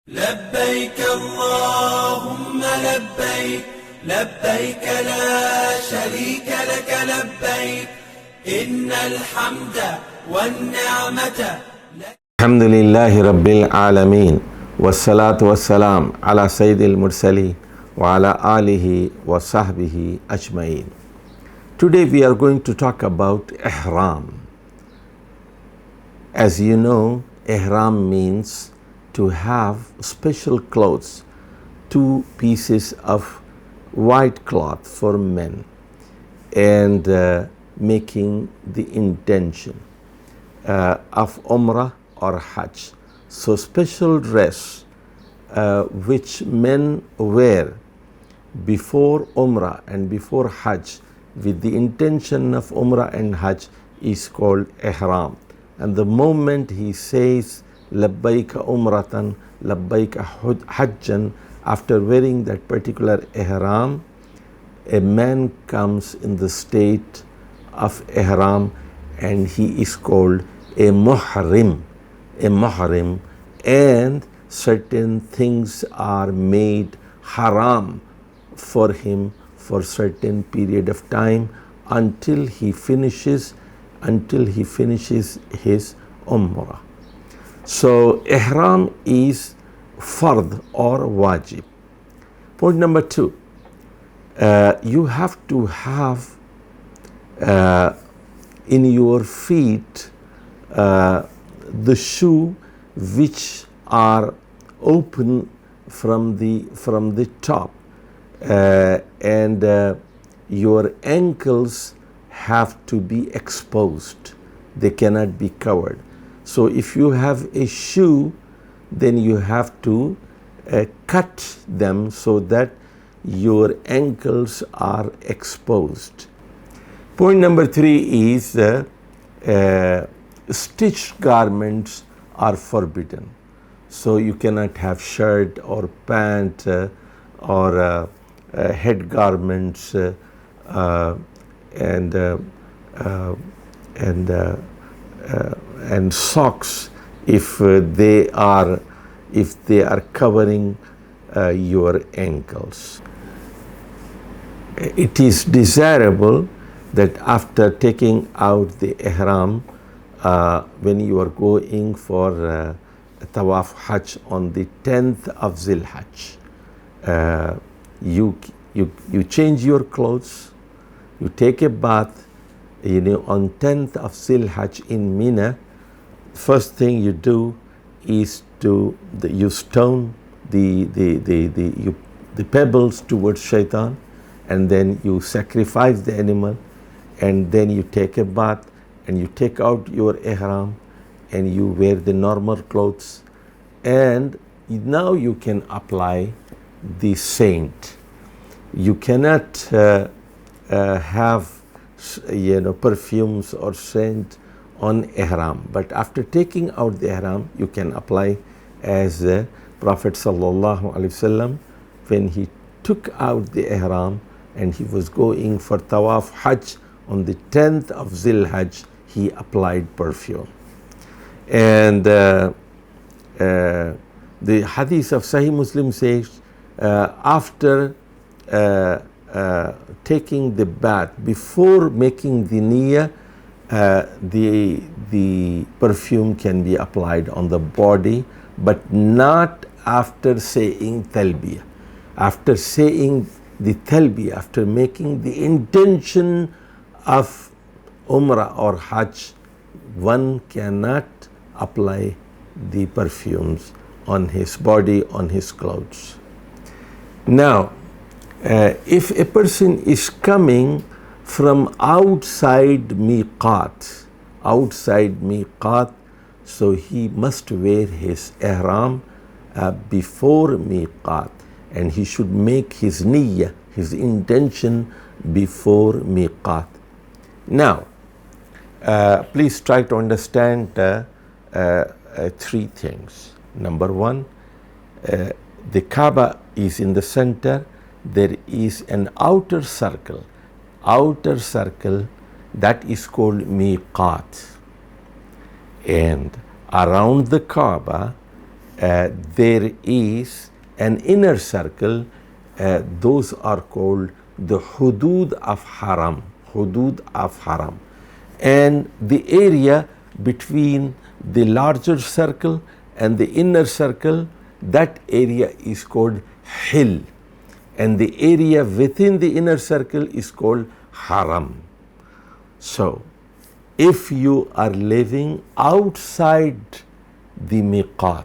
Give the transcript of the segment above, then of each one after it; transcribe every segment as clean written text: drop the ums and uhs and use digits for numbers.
لبيك اللهم لبيك لبيك لا شريك لك لبيك إن الحمد والنعمة لك. الحمد لله رب العالمين والصلاة والسلام على سيد المرسلين وعلى آله وصحبه أجمعين. Today we are going to talk about ihram. As you know, ihram means to have special clothes, 2 pieces of white cloth for men, and making the intention of Umrah or Hajj. So special dress which men wear before Umrah and before Hajj with the intention of Umrah and Hajj is called ihram. And the moment he says labbaika umratan, labbaika hajjan, after wearing that particular ihram, a man comes in the state of ihram and he is called a muhrim, and certain things are made haram for him for certain period of time until he finishes his umrah. So ihram is fard or wajib. Point number 2, you have to have in your feet the shoe which are open from the top, and your ankles have to be exposed. They cannot be covered. So if you have a shoe, then you have to cut them so that your ankles are exposed. Point number 3 is stitched garments are forbidden. So you cannot have shirt or pant or head garments and socks if they are covering your ankles. It is desirable that after taking out the ihram, when you are going for tawaf hajj on the 10th of Zilhajj, you change your clothes, you take a bath. On 10th of Zilhajj in Mina, first thing you do is you stone the pebbles towards shaitan, and then you sacrifice the animal, and then you take a bath and you take out your ihram and you wear the normal clothes, and now you can apply the saint. You cannot have perfumes or scent on ihram, but after taking out the ihram you can apply as the Prophet sallallahu alaihi wasallam, when he took out the ihram and he was going for tawaf hajj on the 10th of Zilhajj, he applied perfume. And the hadith of Sahih Muslim says after taking the bath, before making the niyyah, the perfume can be applied on the body, but not after saying talbiyah. After saying the talbiyah, after making the intention of umrah or hajj, one cannot apply the perfumes on his body, on his clothes. Now, if a person is coming from outside miqat, so he must wear his ihram before miqat, and he should make his niyyah, his intention, before miqat. Now, please try to understand 3 things. Number 1, the Kaaba is in the center. There is an outer circle that is called miqat, and around the Kaaba there is an inner circle. Those are called the hudud of haram. Hudud of haram. And the area between the larger circle and the inner circle, that area is called hill. And the area within the inner circle is called haram. So, if you are living outside the miqat,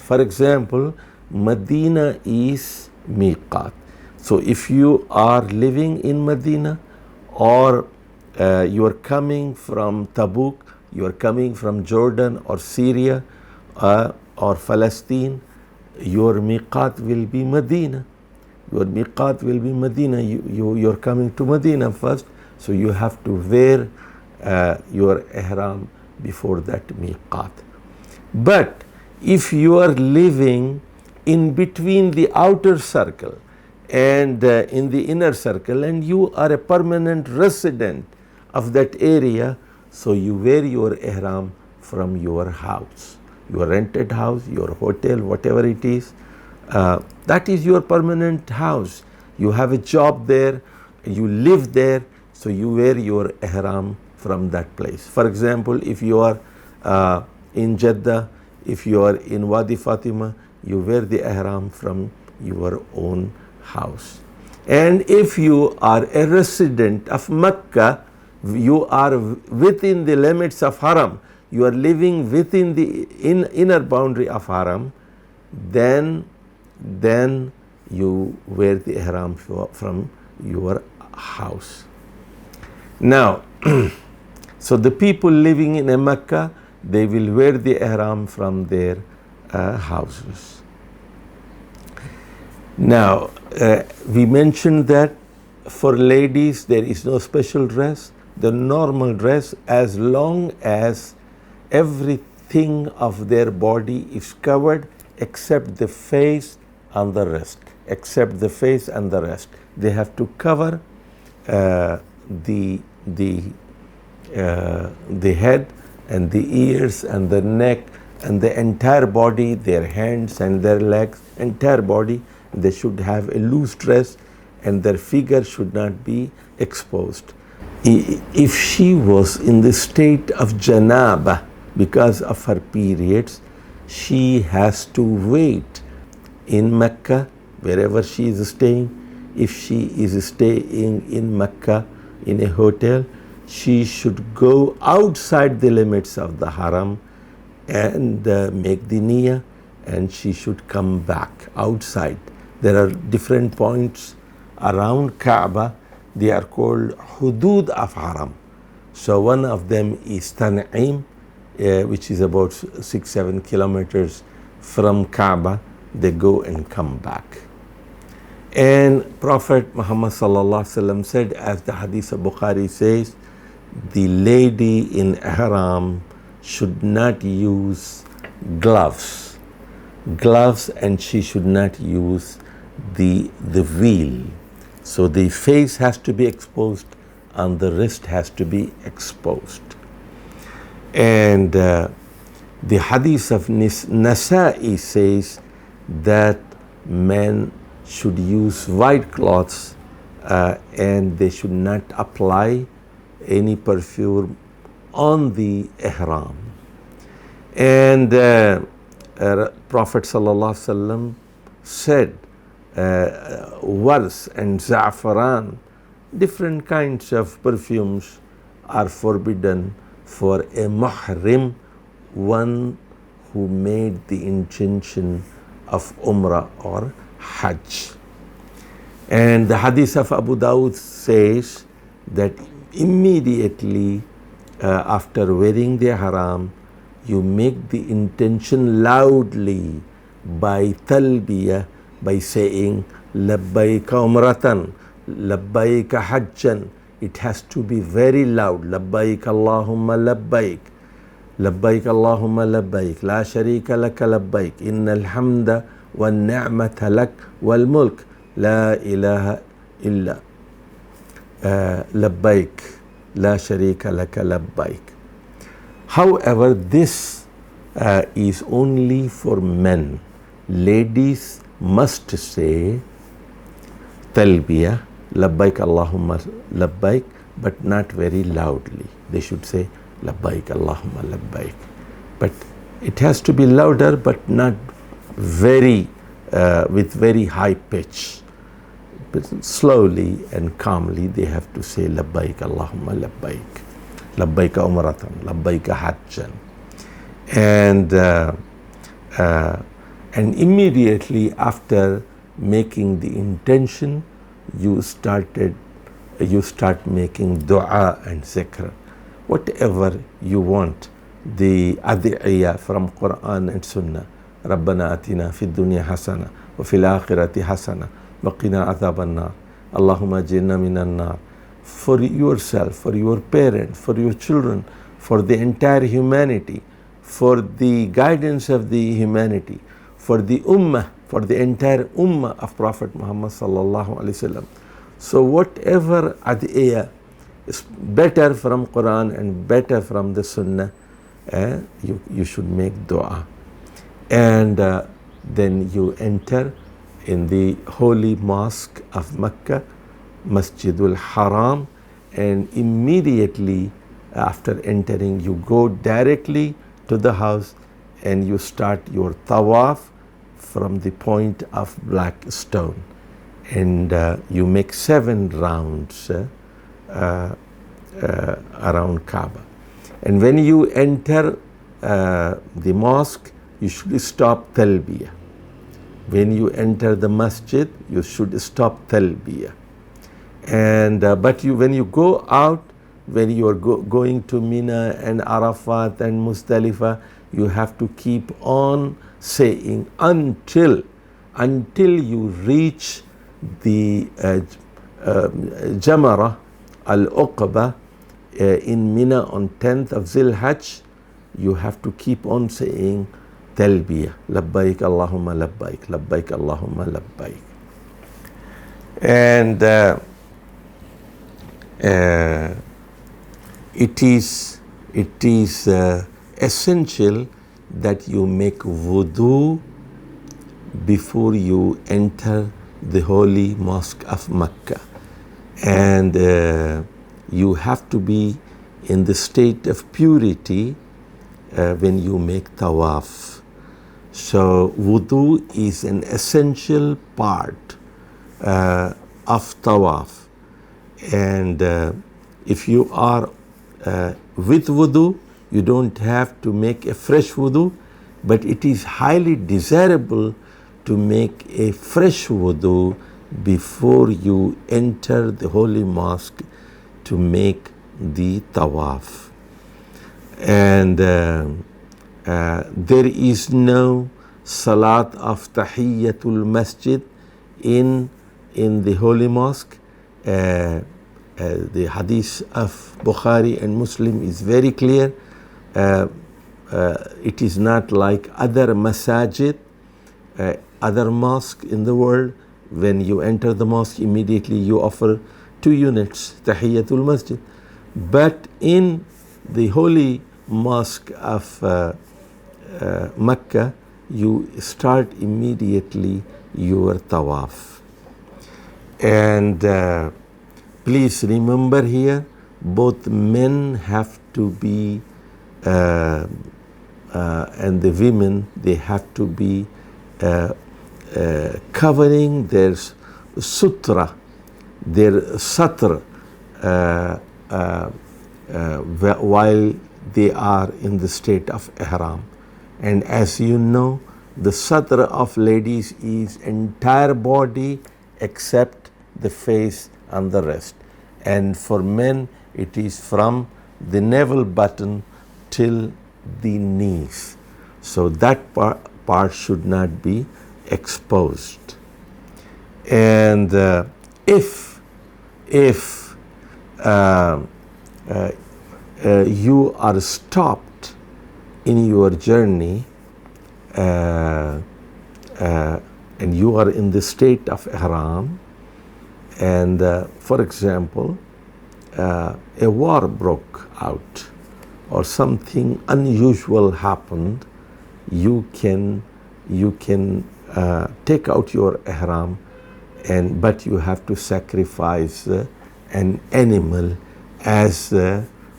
for example, Medina is miqat. So, if you are living in Medina, or you are coming from Tabuk, you are coming from Jordan or Syria or Palestine, your miqat will be Medina. Your miqat will be Medina. You're coming to Medina first, so you have to wear your ihram before that miqat. But if you are living in between the outer circle and in the inner circle, and you are a permanent resident of that area, so you wear your ihram from your house, your rented house, your hotel, whatever it is. That is your permanent house. You have a job there, you live there, so you wear your ihram from that place. For example, if you are in Jeddah, if you are in Wadi Fatima, you wear the ihram from your own house. And if you are a resident of Mecca, you are within the limits of haram, you are living within the inner boundary of haram, then you wear the ihram from your house. Now, so the people living in a Mecca, they will wear the ihram from their houses. Now, we mentioned that for ladies there is no special dress, the normal dress, as long as everything of their body is covered except the face and the rest. Except the face and the rest. They have to cover the head and the ears and the neck and the entire body, their hands and their legs, entire body. They should have a loose dress and their figure should not be exposed. If she was in the state of janaba because of her periods, she has to wait in Mecca, wherever she is staying. If she is staying in Mecca in a hotel, she should go outside the limits of the haram and make the niyyah, and she should come back outside. There are different points around Kaaba. They are called hudud of haram. So one of them is Tan'im, which is about 6-7 kilometers from Kaaba. They go and come back. And Prophet Muhammad sallallahu alaihi wasallam said, as the hadith of Bukhari says, the lady in ihram should not use gloves, and she should not use the veil. So the face has to be exposed and the wrist has to be exposed. And the hadith of Nasa'i says that men should use white cloths and they should not apply any perfume on the ihram. And Prophet sallallahu alaihi wasallam said wars and za'faran, different kinds of perfumes are forbidden for a muhrim, one who made the intention of Umrah or Hajj. And the hadith of Abu Dawud says that immediately after wearing the ihram, you make the intention loudly by talbiyah, by saying labbaika umratan, labbaika hajjan. It has to be very loud. Labbaik Allahumma labbaik, labbaik Allahumma labbaik, la sharika laka labbaik, innal hamda wan ni'mata lak wal mulk, la ilaha illa labbaik, la sharika laka labbaik. However, this is only for men. Ladies must say talbiyah, labbaik Allahumma labbaik, but not very loudly. They should say labbaik Allahumma labbaik. But it has to be louder, but not very, with very high pitch. But slowly and calmly they have to say labbaik Allahumma labbaik, labbaik umratan, labbaik hajjan. And immediately after making the intention, you start making dua and zikr, whatever you want. The adhi'iyah from Quran and Sunnah. Rabbana atina fid dunya hasana wa fil akhirati hasana wa qina adhaban nar. Allahumma jinna minan nar. For yourself, for your parents, for your children, for the entire humanity, for the guidance of the humanity, for the ummah, for the entire ummah of Prophet Muhammad sallallahu alaihi wasallam. So whatever adhi'iyah is better from Quran and better from the Sunnah, you should make dua. And then you enter in the holy mosque of Mecca, Masjidul Haram, and immediately after entering you go directly to the house and you start your tawaf from the point of black stone, and you make 7 rounds around Kaaba. And when you enter the mosque, you should stop talbiyah. When you enter the masjid, you should stop talbiyah. And but when you go out, when you are going to Mina and Arafat and Muzdalifah, you have to keep on saying until you reach the Jamara al-Uqba in Mina on 10th of Zil Hajj. You have to keep on saying talbiyah, labbaik Allahumma labbaik, labbaik Allahumma labbaik. And it is essential that you make wudu before you enter the holy mosque of Mecca, and you have to be in the state of purity when you make tawaf. So wudu is an essential part of tawaf, and if you are with wudu, you don't have to make a fresh wudu, but it is highly desirable to make a fresh wudu before you enter the holy mosque to make the tawaf. And there is no salat of tahiyyatul masjid in the holy mosque. The hadith of Bukhari and Muslim is very clear. It is not like other masajid, other mosque in the world. When you enter the mosque, immediately you offer 2 units, tahiyyatul masjid. But in the holy mosque of Mecca, you start immediately your tawaf. And please remember here, both men have to be and the women, they have to be covering their sutra, their satr, while they are in the state of ihram. And as you know, the satr of ladies is entire body except the face and the rest. And for men, it is from the navel button till the knees. So that part should not be exposed. And if you are stopped in your journey and you are in the state of ihram, and for example, a war broke out or something unusual happened you can take out your ihram, but you have to sacrifice an animal, as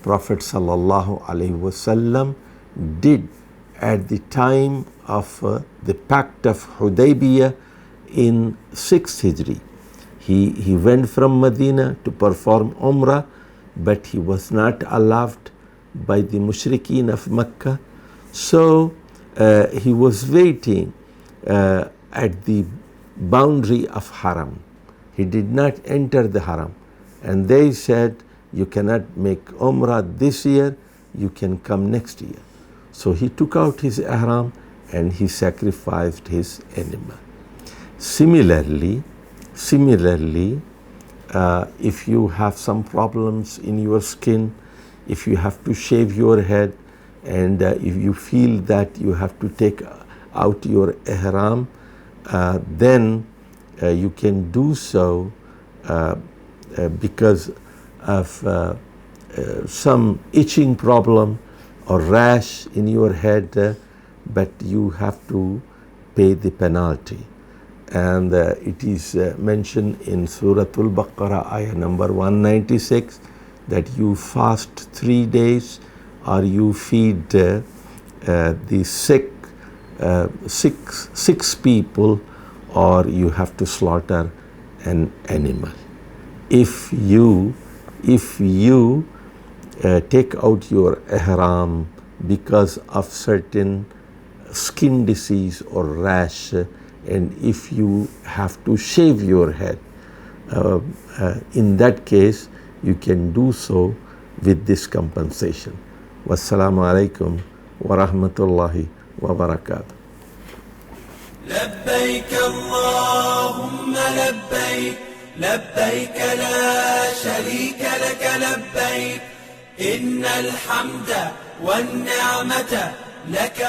Prophet sallallahu alaihi wasallam did at the time of the Pact of Hudaybiyah in 6th Hijri. He went from Medina to perform Umrah, but he was not allowed by the mushrikeen of Mecca. So he was waiting at the boundary of Haram. He did not enter the Haram. And they said, you cannot make Umrah this year, you can come next year. So he took out his ihram and he sacrificed his animal. Similarly, if you have some problems in your skin, if you have to shave your head, and if you feel that you have to take out your ihram, then you can do so because of some itching problem or rash in your head, but you have to pay the penalty. And it is mentioned in Surah Al-Baqarah, ayah number 196, that you fast 3 days or you feed the sick six people, or you have to slaughter an animal. If you take out your ihram because of certain skin disease or rash, and if you have to shave your head, in that case you can do so with this compensation. Wassalamu alaikum wa rahmatullahi wa barakatuh. لبيك اللهم لبيك لبيك لا شريك لك لبيك إن الحمد والنعمة لك